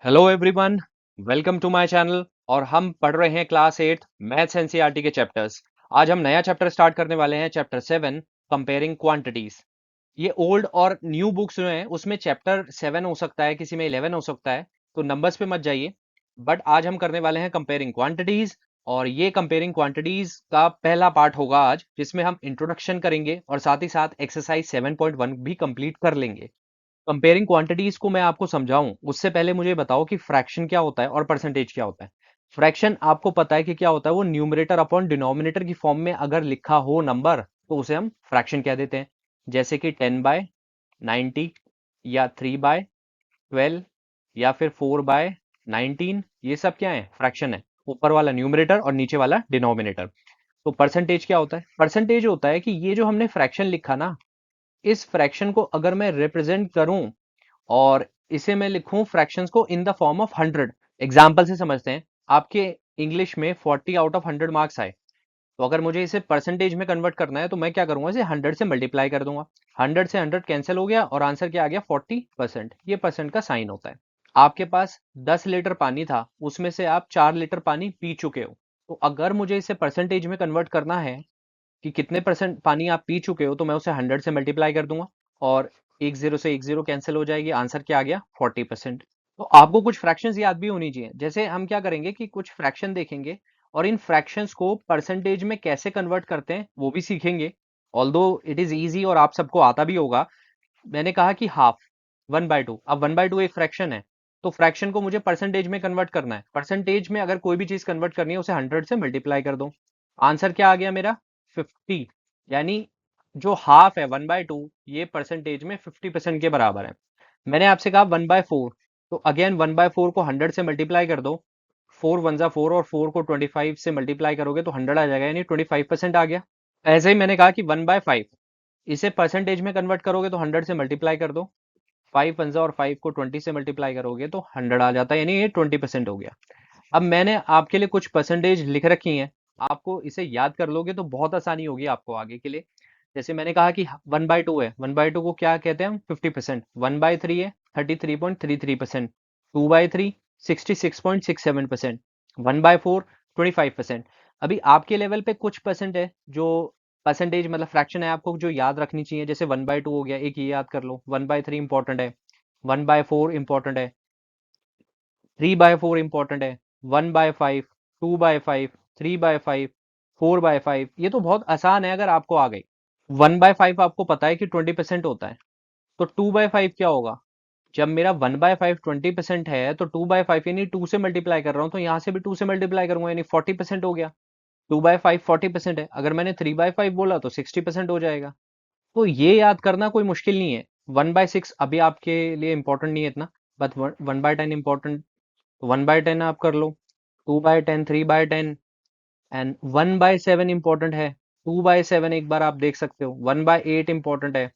Hello everyone, welcome to my channel. और हम पढ़ रहे हैं क्लास 8 मैथ्स एनसीईआरटी के चैप्टर्स। आज हम नया चैप्टर स्टार्ट करने वाले हैं, चैप्टर 7 कंपेयरिंग क्वांटिटीज। ये ओल्ड और न्यू बुक्स जो हैं उसमें चैप्टर 7 हो सकता है, किसी में 11 हो सकता है, तो नंबर्स पे मत जाइए। बट आज हम करने वाले हैं कंपेयरिंग क्वांटिटीज, और ये कंपेयरिंग क्वांटिटीज का पहला पार्ट होगा आज, जिसमें हम इंट्रोडक्शन करेंगे और साथ ही साथ एक्सरसाइज 7.1 भी कंप्लीट कर लेंगे। कंपेयरिंग क्वांटिटीज को मैं आपको समझाऊं उससे पहले मुझे बताओ कि फ्रैक्शन क्या होता है और परसेंटेज क्या होता है। फ्रैक्शन आपको पता है कि क्या होता है, वो न्यूमरेटर अपॉन डिनोमिनेटर की फॉर्म में अगर लिखा हो नंबर तो उसे हम फ्रैक्शन कह देते हैं। जैसे कि 10/90 या 3/12 या फिर 4/19, ये सब क्या है, फ्रैक्शन है। ऊपर वाला न्यूमरेटर और नीचे वाला डिनोमिनेटर। तो परसेंटेज क्या होता है? परसेंटेज होता है कि ये जो हमने फ्रैक्शन लिखा ना, इस फ्रैक्शन को अगर मैं रिप्रेजेंट करूं और इसे मैं लिखूं फ्रैक्शंस को in the form of 100। Example से समझते हैं। आपके इंग्लिश में 40 आउट ऑफ 100 मार्क्स आए, तो अगर मुझे इसे परसेंटेज में कन्वर्ट करना है तो मैं क्या करूंगा, इसे 100 से मल्टीप्लाई कर दूंगा। 100 से 100 कैंसिल हो गया और आंसर क्या आ गया, 40%। ये परसेंट का साइन होता है। आपके पास 10 लीटर पानी था, उसमें से आप 4 लीटर पानी पी चुके हो, तो अगर मुझे इसे परसेंटेज में कन्वर्ट करना है कि कितने परसेंट पानी आप पी चुके हो, तो मैं उसे 100 से मल्टीप्लाई कर दूंगा और एक जीरो से एक जीरो कैंसिल हो जाएगी, आंसर क्या आ गया, 40%। तो आपको कुछ फ्रैक्शंस याद भी होनी चाहिए। जैसे हम क्या करेंगे कि कुछ फ्रैक्शन देखेंगे और इन फ्रैक्शंस को परसेंटेज में कैसे कन्वर्ट करते हैं वो भी सीखेंगे। ऑल्दो इट इज ईजी और आप सबको आता भी होगा। मैंने कहा कि हाफ, 1/2। अब 1/2 एक फ्रैक्शन है, तो फ्रैक्शन को मुझे परसेंटेज में कन्वर्ट करना है। परसेंटेज में अगर कोई भी चीज कन्वर्ट करनी है, उसे 100 से मल्टीप्लाई कर दो। आंसर क्या आ गया मेरा, 50। यानी जो हाफ है 1/2, ये परसेंटेज में 50% के बराबर है। मैंने आपसे कहा 1/4, तो अगेन 1/4 को 100 से मल्टीप्लाई कर दो। 4 1 4 और 4 को 25 से मल्टीप्लाई करोगे तो 100 आ जाएगा, यानी 25% आ गया। ऐसे ही मैंने कहा कि 1/5, इसे परसेंटेज में कन्वर्ट करोगे तो 100 से मल्टीप्लाई कर दो। 5 1 और 5 को 20 से मल्टीप्लाई करोगे तो 100 आ जाता है, यानी ये 20% हो गया। अब मैंने आपके लिए कुछ परसेंटेज लिख रखी हैं, आपको इसे याद कर लोगे तो बहुत आसानी होगी आपको आगे के लिए। जैसे मैंने कहा कि 1/2 है, 1/2 को क्या कहते हैं हम, 50%। 1/3 है, 33.33%। 2/3, 66.67%। 1/4, 25%। अभी आपके लेवल पे कुछ परसेंट है जो परसेंटेज मतलब फ्रैक्शन है, आपको जो याद रखनी चाहिए। जैसे 1/2 हो गया, एक ये याद कर लो। 1/3 इंपॉर्टेंट है, 1/4 इंपॉर्टेंट है, 3/4 इंपॉर्टेंट है, 1/5, 2/5, 3/5, 4/5। ये तो बहुत आसान है अगर आपको आ गई। 1/5 आपको पता है कि 20% होता है, तो 2/5 क्या होगा? जब मेरा 1/5 20% है तो 2/5 यानी 2 से मल्टीप्लाई कर रहा हूं, तो यहां से भी 2 से मल्टीप्लाई करूंगा, यानी 40% हो गया। 2/5 40% है, अगर मैंने 3/5 बोला तो 60% हो जाएगा। तो ये याद करना कोई मुश्किल नहीं है। 1/6 अभी आपके लिए इंपॉर्टेंट नहीं है इतना, बट 1/10 इंपॉर्टेंट, तो 1/10 आप कर लो। 2/10, 3/10 एंड 1/7 इंपॉर्टेंट है। 2/7 एक बार आप देख सकते हो। 1/8 इंपॉर्टेंट है।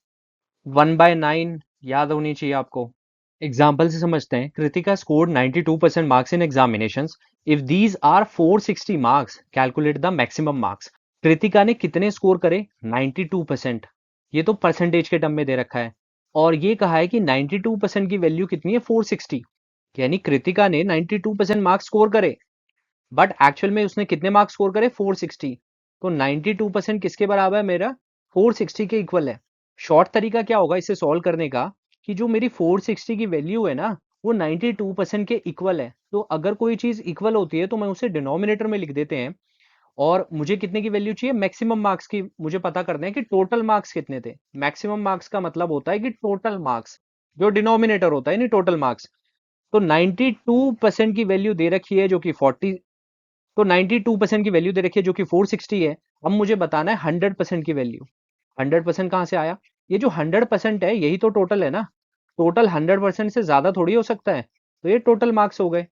1/9 याद होनी चाहिए आपको। एग्जाम्पल से समझते हैं। Kritika scored 92% marks in examinations. If these are 460 marks, calculate the maximum marks. Kritika ने कितने स्कोर करे, 92%। ये तो परसेंटेज के टर्म में दे रखा है, और ये कहा है कि 92% की वैल्यू कितनी है, 460। यानी कृतिका ने 92% मार्क्स स्कोर करे, बट एक्चुअल में उसने कितने मार्क्स स्कोर करे, 460। तो 92% किसके बराबर है मेरा, 460 के इक्वल है। शॉर्ट तरीका क्या होगा इसे सॉल्व करने का, कि जो मेरी 460 की वैल्यू है ना, वो 92% के इक्वल है। तो अगर कोई चीज इक्वल होती है तो मैं उसे डिनोमिनेटर में लिख देते हैं। और मुझे कितने की वैल्यू चाहिए, मैक्सिमम मार्क्स की मुझे पता करना है कि टोटल मार्क्स कितने थे। मैक्सिमम मार्क्स का मतलब होता है कि टोटल मार्क्स, जो डिनोमिनेटर होता है नहीं, टोटल मार्क्स। तो 92% की वैल्यू दे रखी है जो कि 40, तो 92% की वैल्यू दे रखी है जो कि 460 है। अब मुझे बताना है 100% की वैल्यू। 100% कहां से आया, ये जो 100% है यही तो टोटल है ना। टोटल 100% से ज्यादा थोड़ी हो सकता है, तो ये टोटल मार्क्स हो गए।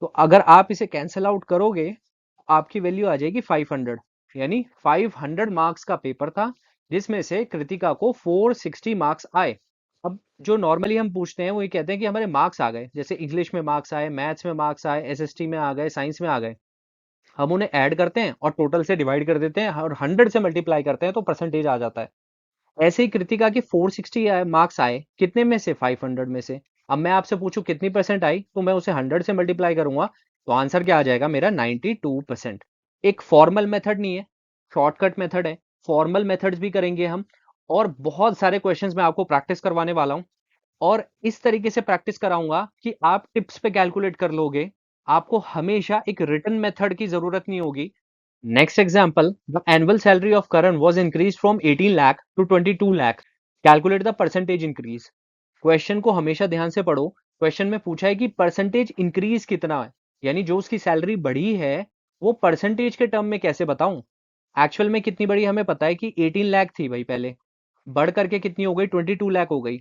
तो अगर आप इसे कैंसिल आउट करोगे, आपकी वैल्यू आ जाएगी 500। यानी 500 मार्क्स का पेपर था, जिसमें से कृतिका को 460 मार्क्स आए। अब जो नॉर्मली हम पूछते हैं वो ये कहते हैं कि हमारे मार्क्स आ गए, जैसे इंग्लिश में मार्क्स आए, मैथ्स में मार्क्स आए, एसएसटी में आ गए, साइंस में आ गए। हम उन्हें ऐड करते हैं और टोटल से डिवाइड कर देते हैं और 100 से मल्टीप्लाई करते हैं तो परसेंटेज आ जाता है। ऐसे ही कृतिका के 460 मार्क्स आए, कितने में से, 500 में से। अब मैं आपसे पूछूं कितनी परसेंट आई, तो मैं उसे 100 से मल्टीप्लाई करूंगा, तो आंसर क्या आ जाएगा मेरा 92%। एक फॉर्मल मेथड नहीं है, शॉर्टकट मेथड है। फॉर्मल मेथड्स भी करेंगे हम, और बहुत सारे क्वेश्चंस मैं आपको प्रैक्टिस करवाने वाला हूं, और इस तरीके से प्रैक्टिस कराऊंगा कि आप टिप्स पे कैलकुलेट कर लोगे। आपको हमेशा एक रिटन मेथड की जरूरत नहीं होगी। Next example, the annual salary of Karan was increase from 18 lakh to 22 lakh, calculate the percentage increase. Question को हमेशा ध्यान से पढ़ो। क्वेश्चन में पूछा है कि परसेंटेज इंक्रीज कितना है, यानी जो उसकी सैलरी बढ़ी है वो परसेंटेज के टर्म में कैसे बताऊं। एक्चुअल में कितनी बढ़ी हमें पता है कि 18 लाख थी भाई पहले, बढ़ करके कितनी हो गई, 22 लाख हो गई।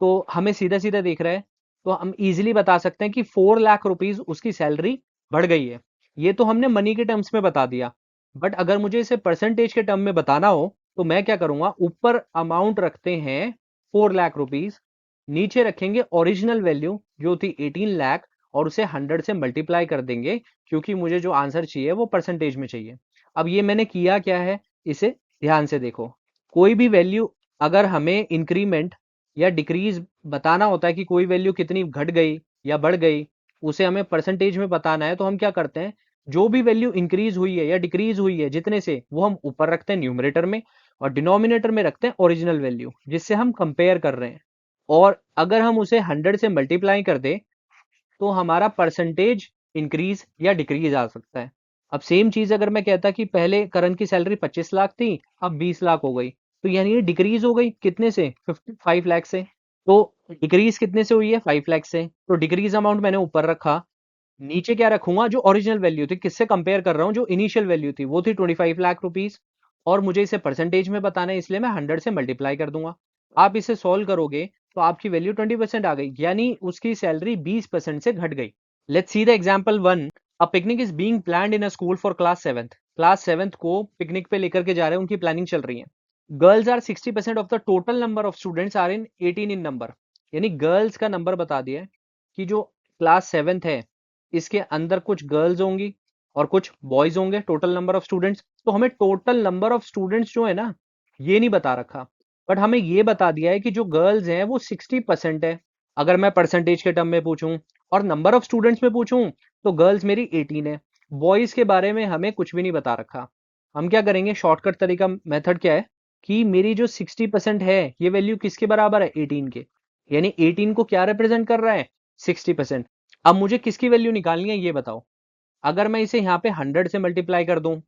तो हमें सीधा सीधा देख रहा है, तो हम इजीली बता सकते हैं कि 4 लाख रुपीज उसकी सैलरी बढ़ गई है। ये तो हमने मनी के टर्म्स में बता दिया, बट अगर मुझे इसे परसेंटेज के टर्म में बताना हो, तो मैं क्या करूंगा, ऊपर अमाउंट रखते हैं 4 लाख रुपीज, नीचे रखेंगे ओरिजिनल वैल्यू जो थी 18 लाख, और उसे 100 से मल्टीप्लाई कर देंगे, क्योंकि मुझे जो आंसर चाहिए वो परसेंटेज में चाहिए। अब ये मैंने किया क्या है, इसे ध्यान से देखो। कोई भी वैल्यू अगर हमें इंक्रीमेंट या डिक्रीज बताना होता है कि कोई वैल्यू कितनी घट गई या बढ़ गई, उसे हमें परसेंटेज में बताना है, तो हम क्या करते हैं, जो भी वैल्यू इंक्रीज हुई है या डिक्रीज हुई है जितने से, वो हम ऊपर रखते हैं न्यूमरेटर में, और डिनोमिनेटर में रखते हैं ओरिजिनल वैल्यू जिससे हम कंपेयर कर रहे हैं। और अगर हम उसे 100 से मल्टीप्लाई कर दे, तो हमारा परसेंटेज इंक्रीज या डिक्रीज आ सकता है। अब सेम चीज अगर मैं कहता कि पहले करण की सैलरी 25 लाख थी, अब 20 लाख हो गई, तो यानी ये डिक्रीज हो गई कितने से, 55 लाख से। तो डिक्रीज कितने से हुई है, 5 लाख से, तो डिक्रीज अमाउंट मैंने ऊपर रखा। नीचे क्या रखूंगा, जो ओरिजिनल वैल्यू थी, किससे कंपेयर कर रहा हूं, जो इनिशियल वैल्यू थी वो थी 25 लाख रुपीज, और मुझे इसे परसेंटेज में बताना है, इसलिए मैं 100 से मल्टीप्लाई कर दूंगा। आप इसे सॉल्व करोगे तो आपकी वैल्यू 20% आ गई, यानी उसकी सैलरी 20% से घट गई। Let's see the example 1। A picnic is being planned in a school for class 7th। Class 7th को पिकनिक पे लेकर के जा रहे हैं, उनकी प्लानिंग चल रही है। Girls are 60% of the total number of students are in 18 in number, यानी गर्ल्स का नंबर बता दिया है कि जो क्लास 7th है इसके अंदर कुछ गर्ल्स होंगी और कुछ बॉयज होंगे, टोटल नंबर ऑफ स्टूडेंट्स। तो हमें टोटल नंबर ऑफ स्टूडेंट्स जो है ना, ये नहीं बता रखा, बट हमें ये बता दिया है कि जो गर्ल्स हैं वो 60% है, अगर मैं परसेंटेज के टर्म में पूछूं। और नंबर ऑफ स्टूडेंट्स में पूछूं तो गर्ल्स मेरी 18 है। बॉयज के बारे में हमें कुछ भी नहीं बता रखा। हम क्या करेंगे, शॉर्टकट तरीका मेथड क्या है कि मेरी जो 60% है ये वैल्यू किसके बराबर है, 18 के, यानी 18 को क्या रिप्रेजेंट कर रहा है, 60%। अब मुझे किसकी वैल्यू निकालनी है ये बताओ। अगर मैं इसे यहाँ पे 100 से मल्टीप्लाई कर दूं,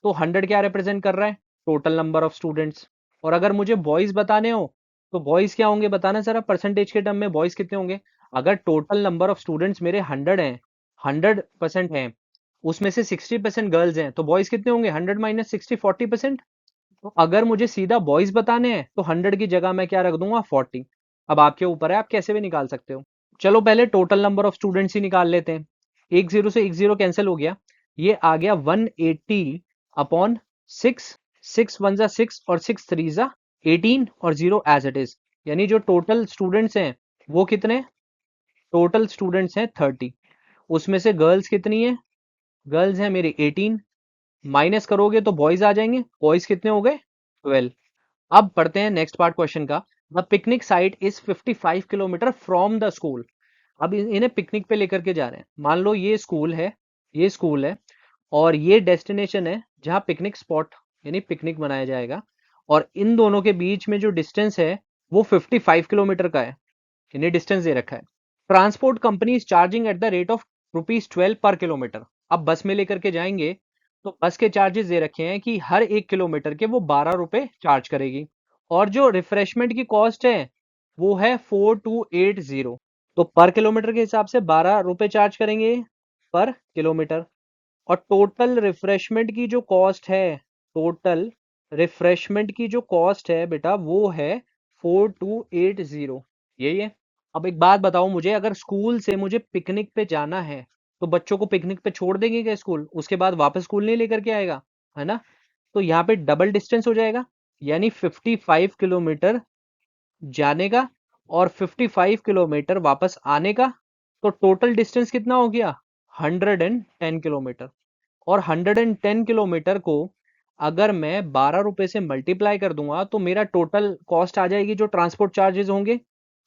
तो 100 क्या रिप्रेजेंट कर रहा है, टोटल नंबर ऑफ स्टूडेंट्स। और अगर मुझे बॉयज बताने हो, तो बॉयज क्या होंगे बताना जरा, परसेंटेज के टर्म में बॉयज कितने होंगे। अगर टोटल नंबर ऑफ स्टूडेंट्स मेरे 100 हैं, 100% हैं, उसमें से 60% गर्ल्स हैं, तो बॉयज कितने होंगे, 100 माइनस 60, 40%। तो अगर मुझे सीधा बॉयज बताने हैं, तो 100 की जगह मैं क्या रख दूंगा, 40। अब आपके ऊपर है, आप कैसे भी निकाल सकते हो। चलो पहले टोटल नंबर ऑफ स्टूडेंट्स ही निकाल लेते हैं। एक जीरो से एक जीरो कैंसिल हो गया, ये आ गया 180 अपॉन 6। 6 1 जा 6 और 6 3 जा 18, और जीरो एज इट इज। यानी जो टोटल स्टूडेंट्स हैं वो कितने, टोटल स्टूडेंट्स हैं 30। उसमें से गर्ल्स कितनी है, गर्ल्स हैं मेरी 18, माइनस करोगे तो बॉयज आ जाएंगे, बॉयज कितने हो गए, 12। अब पढ़ते हैं नेक्स्ट पार्ट क्वेश्चन का। The picnic site is 55 kilometre from the school. अब इन्हें पिकनिक पे लेकर के जा रहे हैं। मान लो ये स्कूल है, ये स्कूल है, और ये डेस्टिनेशन है जहां पिकनिक स्पॉट यानी पिकनिक मनाया जाएगा। और इन दोनों के बीच में जो डिस्टेंस है वो 55 किलोमीटर का है, इन्हें डिस्टेंस दे रखा है। Transport company is charging at the rate of ₹12 पर किलोमीटर। अब बस में लेकर के जाएंगे, तो बस के चार्जेस दे रखे हैं कि हर 1 किलोमीटर के वो 12 रुपए चार्ज करेगी। और जो रिफ्रेशमेंट की कॉस्ट है वो है 4280। तो पर किलोमीटर के हिसाब से 12 रुपए चार्ज करेंगे पर किलोमीटर। और टोटल रिफ्रेशमेंट की जो कॉस्ट है, टोटल रिफ्रेशमेंट की जो कॉस्ट है बेटा वो है 4280, यही है। अब एक बात बताओ मुझे, अगर स्कूल से मुझे पिकनिक पे जाना है, तो बच्चों को पिकनिक पे छोड़ देंगे क्या स्कूल, उसके बाद वापस स्कूल नहीं लेकर के आएगा, है ना। तो यहाँ पे डबल डिस्टेंस हो जाएगा, यानी 55 किलोमीटर जाने का और 55 किलोमीटर वापस आने का। तो टोटल डिस्टेंस कितना हो गया, 110 किलोमीटर। और 110 किलोमीटर को अगर मैं 12 रुपए से मल्टीप्लाई कर दूंगा, तो मेरा टोटल कॉस्ट आ जाएगी जो ट्रांसपोर्ट चार्जेस होंगे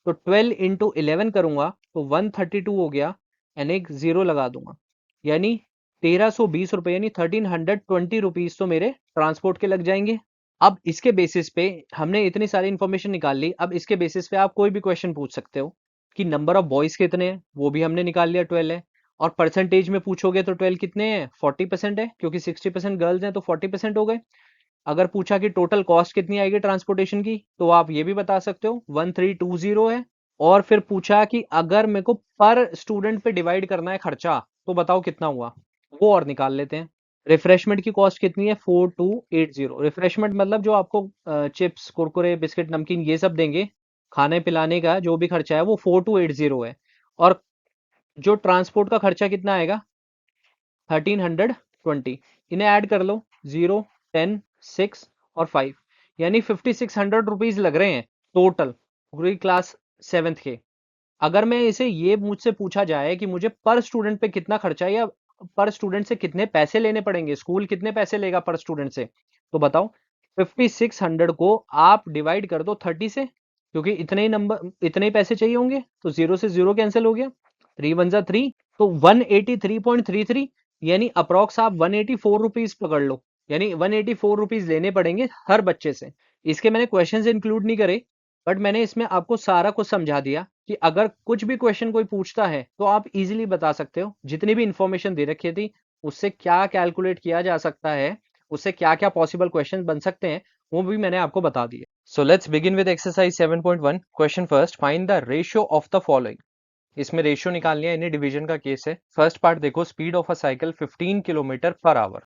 तो 12 इंटू 11 करूंगा तो 132 हो गया, एंड एक जीरो लगा दूंगा, यानी 1320 रुपए, यानी 1320 रुपीज तो मेरे ट्रांसपोर्ट के लग जाएंगे। अब इसके बेसिस पे हमने इतनी सारी इंफॉर्मेशन निकाल ली। अब इसके बेसिस पे आप कोई भी क्वेश्चन पूछ सकते हो कि नंबर ऑफ बॉयज कितने हैं, वो भी हमने निकाल लिया, 12 है। और परसेंटेज में पूछोगे तो 12 कितने हैं, 40% है, क्योंकि 60% गर्ल्स हैं तो 40% हो गए। अगर पूछा कि टोटल कॉस्ट कितनी आएगी ट्रांसपोर्टेशन की, तो आप ये भी बता सकते हो 1320 है। और फिर पूछा कि अगर मेरे को पर स्टूडेंट पे डिवाइड करना है खर्चा, तो बताओ कितना हुआ, वो और निकाल लेते हैं। रिफ्रेशमेंट की कॉस्ट कितनी है, 4280। रिफ्रेशमेंट मतलब जो आपको चिप्स, कुरकुरे, बिस्किट, नमकीन ये सब देंगे, खाने पिलाने का जो भी खर्चा है वो 4280 है। और जो ट्रांसपोर्ट का खर्चा कितना आएगा, 1320। इन्हें ऐड कर लो, 0, 10, 6 और 5, यानी 5600 रुपीज लग रहे हैं टोटल पूरी क्लास 7th के। अगर मैं इसे ये मुझसे पूछा जाए कि मुझे पर स्टूडेंट पे कितना खर्चा है, या पर स्टूडेंट से कितने पैसे लेने पड़ेंगे, स्कूल कितने पैसे लेगा पर स्टूडेंट से, तो बताओ 5600 को आप डिवाइड कर दो 30 से, क्योंकि इतने ही नंबर, इतने ही पैसे चाहिए होंगे, तो जीरो से जीरो कैंसिल हो गया, 3 वन जा 3, तो 183.33, यानी अप्रोक्स आप 184 रुपीज पकड़ लो, यानी 184 रुपीज लेने पड़ेंगे हर बच्चे से। इसके मैंने क्वेश्चंस इंक्लूड नहीं करे, बट मैंने इसमें आपको सारा कुछ समझा दिया कि अगर कुछ भी क्वेश्चन कोई पूछता है तो आप इजीली बता सकते हो, जितनी भी इंफॉर्मेशन दे रखी थी उससे क्या कैलकुलेट किया जा सकता है, उससे क्या क्या पॉसिबल क्वेश्चन बन सकते हैं, वो भी मैंने आपको बता दिया। So let's begin with exercise 7.1। Question first, find the ratio of the following. इसमें रेशियो निकालनी है, इन्हें डिवीजन का केस है। फर्स्ट पार्ट देखो, speed of a cycle 15 kilometre per hour.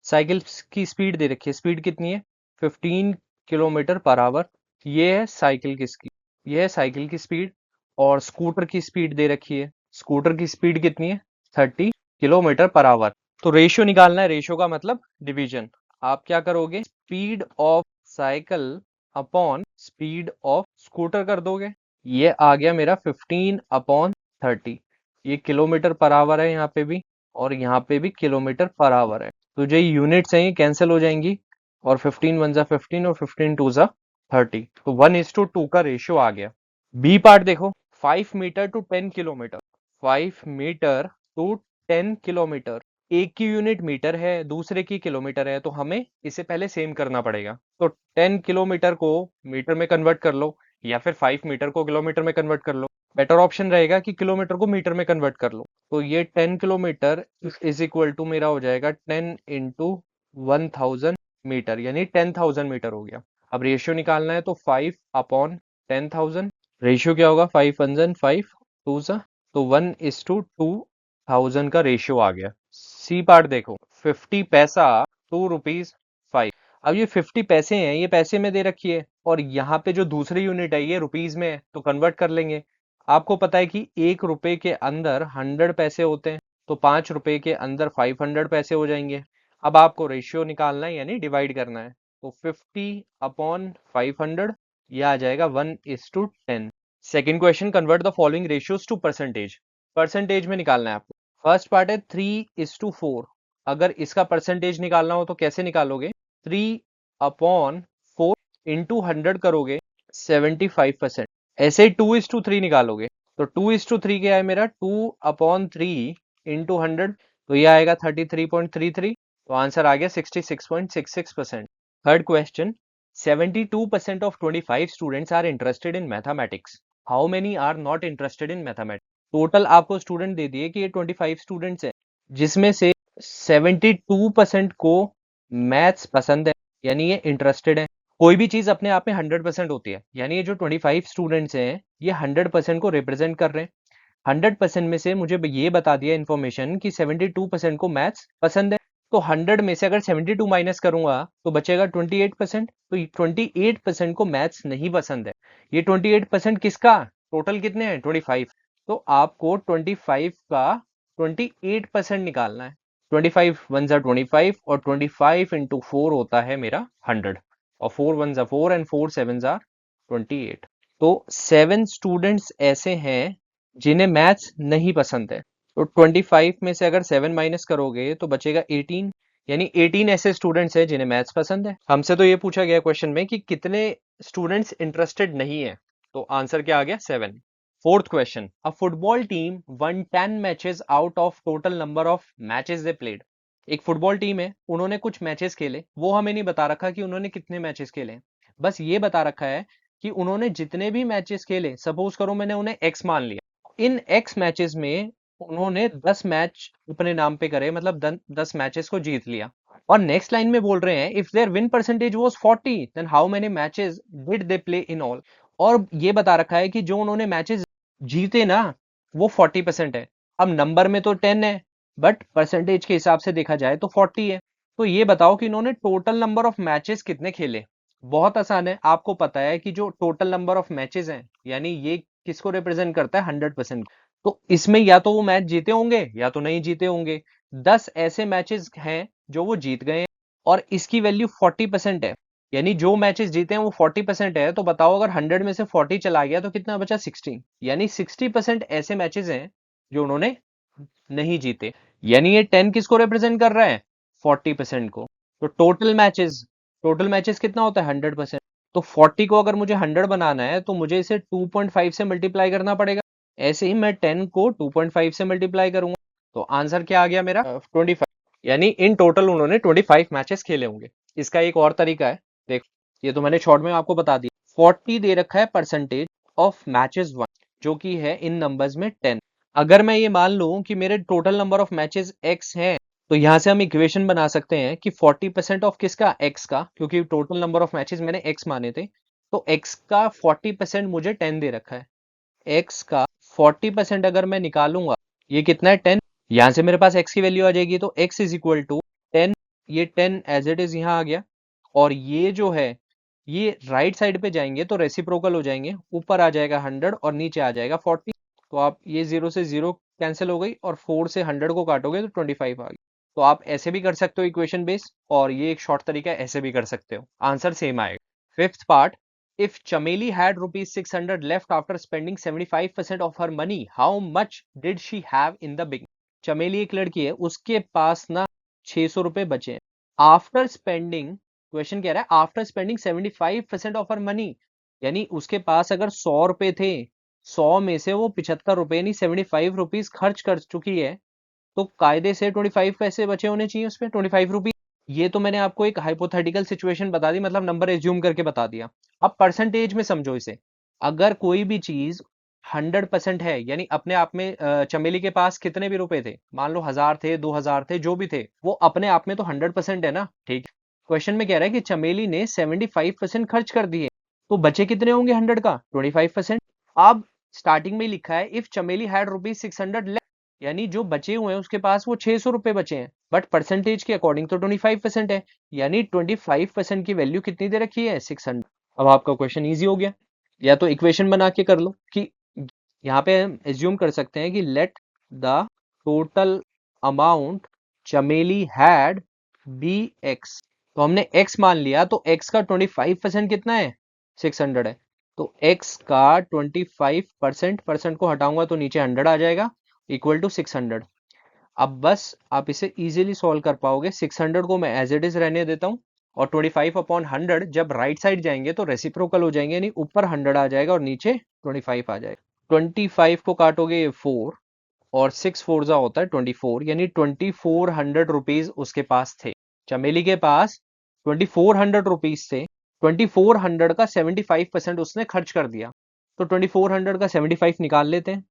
Cycle की स्पीड दे रखी है, स्पीड कितनी है, 15 किलोमीटर पर आवर। ये है साइकिल की स्पीड, ये है साइकिल की स्पीड। और स्कूटर की स्पीड दे रखी है, स्कूटर की स्पीड कितनी है, 30 किलोमीटर पर आवर। तो रेशियो निकालना है, रेशियो का मतलब डिवीजन। आप क्या करोगे, speed of cycle upon speed of scooter कर दोगे। ये आ गया मेरा 15/30। ये किलोमीटर पर आवर है यहाँ पे भी, और यहाँ पे भी किलोमीटर पर आवर है, तो जो यूनिट्स हैं ये कैंसिल हो जाएंगी, और 15 वन जा 15 और 15 टू जा 30, तो 1:2 का रेशियो आ गया। बी पार्ट देखो, 5 metre to 10 kilometre. 5 metre to 10 kilometre, एक की यूनिट मीटर है, दूसरे की किलोमीटर है, तो हमें इसे पहले सेम करना पड़ेगा। तो 10 किलोमीटर को मीटर में कन्वर्ट कर लो, या फिर 5 मीटर को किलोमीटर में कन्वर्ट कर लो। बेटर ऑप्शन रहेगा कि किलोमीटर को मीटर में कन्वर्ट कर लो। तो ये 10 किलोमीटर इज इक्वल टू मेरा हो जाएगा 10 इंटू 1000 मीटर, यानी 10,000 मीटर हो गया। अब रेशियो निकालना है, तो 5/10,000। रेशियो क्या होगा, 5 वन जन 5, टू सा, तो 1:2000 का रेशियो आ गया। सी पार्ट देखो, 50 पैसा, 2 रुपीज 5। अब ये 50 पैसे हैं, ये पैसे में दे रखी है, और यहाँ पे जो दूसरी यूनिट है ये रुपीज में है, तो कन्वर्ट कर लेंगे। आपको पता है कि 1 रुपए के अंदर 100 पैसे होते हैं, तो 5 रुपए के अंदर 500 पैसे हो जाएंगे। अब आपको रेशियो निकालना है, यानी डिवाइड करना है, तो 50/500, ये आ जाएगा 1:10। Second question, convert the following ratios to percentage. Percentage में निकालना है आपको। फर्स्ट पार्ट है 3:4। अगर इसका परसेंटेज निकालना हो तो कैसे निकालोगे, 3/4 इंटू 100 करोगे, 75%। ऐसे ही 2:3 निकालोगे, तो 2:3 क्या है मेरा, 2/3 इंटू 100, तो ये आएगा 33.33, तो आंसर आ गया 66.66%। Third question, 72% of 25 students are interested in mathematics. How many are not interested in mathematics? Total आपको स्टूडेंट दे दिए कि ये 25 स्टूडेंट्स हैं, जिसमें से 72% को मैथ्स पसंद है, यानी ये इंटरेस्टेड है। कोई भी चीज अपने आप में 100% होती है, यानी ये जो 25 स्टूडेंट्स हैं ये 100% को रिप्रेजेंट कर रहे हैं। 100% में से मुझे ये बता दिया इन्फॉर्मेशन कि 72% को मैथ्स पसंद है, तो 100 में से अगर 72 माइनस करूंगा तो बचेगा 28%। तो 28% को मैथ्स नहीं पसंद है। ये 28% किसका, टोटल कितने हैं, 25। तो आपको 25 का 28% निकालना है। 25 वन जा 25, और 25 इंटू 4 होता है मेरा 100, और 4 वन जा 4 एंड 4 सेवन जा 28। तो 7 स्टूडेंट्स ऐसे हैं जिन्हें मैथ्स नहीं पसंद है। तो 25 में से अगर 7 माइनस करोगे तो बचेगा 18, यानी 18 ऐसे स्टूडेंट्स हैं जिन्हें मैथ्स पसंद है। हमसे तो ये पूछा गया क्वेश्चन में कि कितने स्टूडेंट्स इंटरेस्टेड नहीं है, तो आंसर क्या आ गया 7। Fourth question, a football team one 10 matches out of total number of matches they played. एक फुटबॉल टीम है, उन्होंने कुछ मैचेस खेले, वो हमें नहीं बता रखा कि उन्होंने कितने मैचेस खेले हैं। बस ये बता रखा है कि उन्होंने जितने भी मैचेस खेले, सपोज करो मैंने उन्हें एक्स मान लिया, इन एक्स मैचेस में उन्होंने 10 मैच अपने नाम पे करे, मतलब 10 मैचेस को जीत लिया। और नेक्स्ट लाइन में बोल रहे हैं if their win percentage was 40 then how many matches did they play in all. और ये बता रखा है कि जो उन्होंने मैचेस जीते ना, वो 40% है। अब नंबर में तो 10 है, बट परसेंटेज के हिसाब से देखा जाए तो 40 है। तो ये बताओ कि इन्होंने टोटल नंबर ऑफ मैचेस कितने खेले। बहुत आसान है, आपको पता है कि जो टोटल नंबर ऑफ मैचेस हैं, यानी ये किसको रिप्रेजेंट करता है, 100%। तो इसमें या तो वो मैच जीते होंगे या तो नहीं जीते होंगे। 10 ऐसे मैचेस हैं जो वो जीत गए हैं, और इसकी वैल्यू 40% है, यानी जो मैचेस जीते हैं वो 40% है। तो बताओ अगर 100 में से 40 चला गया तो कितना बचा, 60। यानी 60% ऐसे मैचेस हैं जो उन्होंने नहीं जीते। यानी ये 10 किसको रिप्रेजेंट कर रहा है, 40% को। तो टोटल मैचेस कितना होता है, 100%। तो 40 को अगर मुझे 100 बनाना है तो मुझे इसे 2.5 से मल्टीप्लाई करना पड़ेगा। ऐसे ही मैं 10 को 2.5 से मल्टीप्लाई करूंगा। तो आंसर क्या आ गया मेरा, 25। यानी इन टोटल उन्होंने 25 मैचेस खेले होंगे। इसका एक और तरीका है, देखो ये तो मैंने शॉर्ट में आपको बता दिया। 40 दे रखा है परसेंटेज ऑफ मैचेस वन, जो कि है इन नंबर्स में 10। अगर मैं ये मान लूं कि मेरे total number of matches x हैं, तो यहां से हम इक्वेशन बना सकते हैं कि 40% ऑफ किसका, x का, क्योंकि टोटल नंबर ऑफ मैचेस मैंने x माने थे। तो x का 40% मुझे 10 दे रखा है। x का 40% अगर मैं निकालूंगा, ये कितना है, 10। यहां से मेरे पास x की वैल्यू आ जाएगी, तो x इज इक्वल टू 10। ये 10 एज इट इज यहाँ आ गया। और ये जो है, ये राइट साइड पे जाएंगे तो रेसिप्रोकल हो जाएंगे, ऊपर आ जाएगा 100 और नीचे आ जाएगा 40। तो आप ये 0 से 0 कैंसिल हो गई, और 4 से 100 को काटोगे तो 25 आ गई। तो आप ऐसे भी कर सकते हो इक्वेशन बेस, और ये एक शॉर्ट तरीका है, ऐसे भी कर सकते हो, आंसर सेम आएगा। Fifth part, if Chameli had rupees 600 left after spending 75% of her money, how much did she have in the beginning? चमेली एक लड़की है, उसके पास ना 600 रुपए बचे हैं। आफ्टर स्पेंडिंग, क्वेश्चन कह रहा है after spending 75% of her money, यानी उसके पास अगर 100 रुपए थे, 100 में से वो 75 रुपए नहीं 75 रुपीज खर्च कर चुकी है, तो कायदे से 25 पैसे बचे होने चाहिए उसमें, 25 रुपीज। ये तो मैंने आपको एक हाइपोथेटिकल सिचुएशन बता दी, मतलब नंबर एज्यूम करके बता दिया। अब परसेंटेज में समझो इसे। अगर कोई भी चीज 100% है, यानी अपने आप में चमेली के पास कितने भी रुपए थे, मान लो 1000 थे, 2000 थे, जो भी थे, वो अपने आप में तो 100% है ना, ठीक। क्वेश्चन में कह रहा है कि चमेली ने 75% खर्च कर दिए, तो बचे कितने होंगे 100 का, 25%। अब स्टार्टिंग में लिखा है इफ चमेली हैड रुपीज 600, यानी जो बचे हुए हैं उसके पास वो 600 रुपए बचे हैं, बट परसेंटेज के अकॉर्डिंग तो 25% है, यानी 25% की वैल्यू कितनी दे रखी है, 600। अब आपका क्वेश्चन इजी हो गया। या तो इक्वेशन बना के कर लो कि यहाँ पे हम एज्यूम कर सकते हैं कि लेट द टोटल अमाउंट चमेली हैड बी एक्स। तो हमने x मान लिया, तो x का 25% कितना है, 600 है। तो x का 25%, परसेंट को हटाऊंगा तो नीचे 100 आ जाएगा, इक्वल टू 600। अब बस आप इसे इजीली सॉल्व कर पाओगे। 600 को मैं एज इट इज रहने देता हूँ, और 25 अपॉन 100 जब राइट साइड जाएंगे तो रेसिप्रोकल हो जाएंगे, यानी ऊपर 100 आ जाएगा और नीचे 25 आ जाएगा। 25 को काटोगे ये 4, और 6 4 जा होता है 24, यानी 2400 रुपीज उसके पास थे। चमेली के पास 2400 रुपीज थे। 2400 का 75% उसने खर्च कर दिया, तो 2400 का 75 निकाल लेते हैं।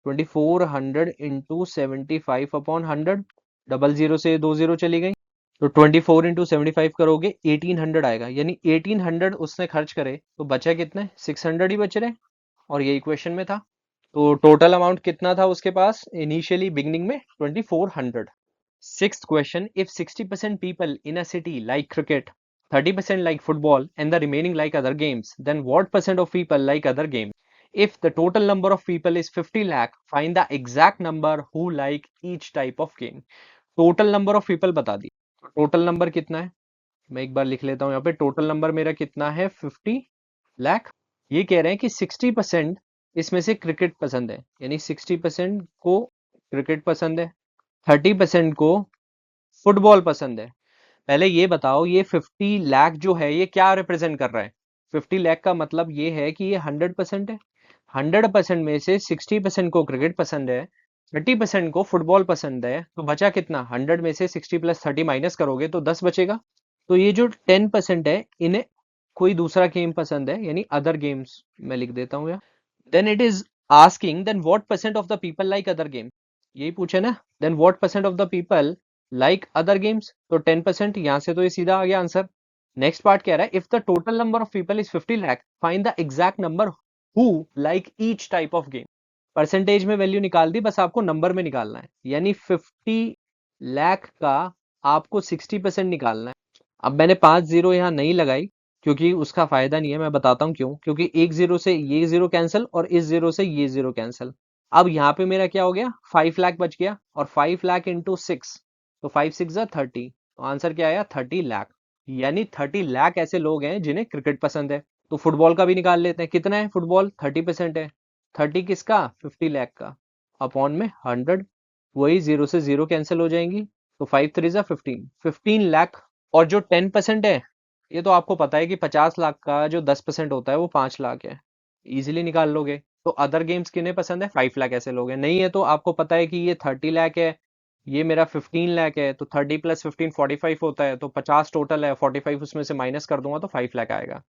2400 इंटू 75 अपॉन 100, डबल जीरो से 2 जीरो चली गई, तो 24 इंटू 75 करोगे 1800 आएगा, यानी 1800 उसने खर्च करे, तो बचा कितने, 600 ही बच रहे। और ये इक्वेशन में था। तो टोटल अमाउंट कितना था उसके पास इनिशियली बिगनिंग में, 2400। Sixth question, if 60% people in a city like cricket, 30% like football, and the remaining like other games, then what percent of people like other games? If the total number of people is 50 lakh, find the exact number who like each type of game. Total number of people बता दी। Total number कितना है, मैं एक बार लिख लेता हूँ यहाँ पे। टोटल नंबर मेरा कितना है, 50 लाख। ये कह रहे हैं कि 60% इसमें से क्रिकेट पसंद है, यानी 60% को क्रिकेट पसंद है, 30% को फुटबॉल पसंद है। पहले ये बताओ, ये 50 लाख जो है ये क्या रिप्रेजेंट कर रहा है, 50 लाख का मतलब ये है कि ये 100% है। 100% में से 60% को क्रिकेट पसंद है, 30% को फुटबॉल पसंद है, तो बचा कितना? 100 में से 60 प्लस 30 माइनस करोगे तो 10 बचेगा। तो ये जो 10% है, इन्हें कोई दूसरा गेम पसंद है, यानी अदर गेम्स मैं लिख देता हूँ यहाँ। Then it is asking then what percent of the people like other game, यही पूछे ना। Then what percent of the people like other games, तो 10%, यहाँ से तो ये सीधा आ गया आंसर। नेक्स्ट पार्ट कह रहा है if the total number of people is 50 lakh find the exact number who like each type of game. Percentage में वैल्यू निकाल दी, बस आपको नंबर में निकालना है, यानी 50 लाख का आपको 60% निकालना है। अब मैंने 5 जीरो यहाँ नहीं लगाई क्योंकि उसका फायदा नहीं है, मैं बताता हूँ क्यों। क्योंकि एक जीरो से ये जीरो कैंसिल और इस जीरो से ये जीरो कैंसिल। अब यहाँ पे मेरा क्या हो गया? 5 लाख बच गया, और 5 लाख इंटू 6, तो 5 6 30, तो आंसर क्या आया? 30 लाख। यानी 30 लाख ऐसे लोग हैं जिन्हें क्रिकेट पसंद है। तो फुटबॉल का भी निकाल लेते हैं, कितना है फुटबॉल? 30% है। 30 किसका? 50 लाख का, अपॉन में 100। वही जीरो से जीरो कैंसिल हो जाएंगी, तो 5 3 जा 15, 15 लाख। और जो 10% है, ये तो आपको पता है कि 50 लाख का जो 10% होता है वो 5 लाख है। इजीली निकाल लोगे। तो अदर गेम्स किन्हें पसंद है? 5 लाख ऐसे लोग हैं। नहीं है तो आपको पता है कि ये 30 लाख है, ये मेरा 15 लाख है, तो 30 प्लस 15 45 होता है, तो 50 टोटल है, 45 उसमें से माइनस कर दूंगा तो 5 लाख आएगा।